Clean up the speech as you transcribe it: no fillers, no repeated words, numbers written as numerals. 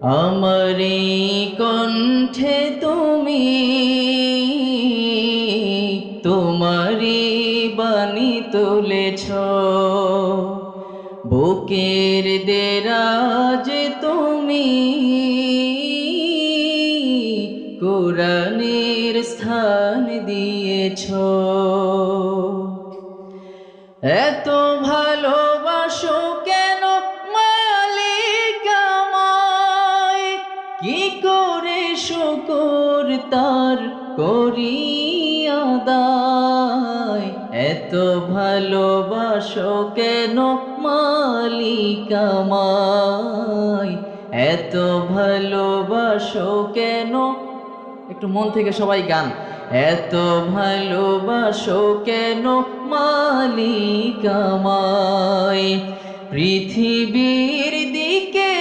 আমারি কণ্ঠে তুমি তোমারি বাণী তুলেছ, বুকের দেরাজ তুমি কোরআনের স্থান দিয়েছ। এত ভালোবাসো কেন মালিক আমায়, কি করে শুকর তার করি আদায়। এত ভালোবাসো কেন মালিক আমায়, এত ভালোবাসো কেন। একটু মন থেকে সবাই গান। এত ভালোবাসো কেন মালিক আমায়, পৃথিবীর দিকে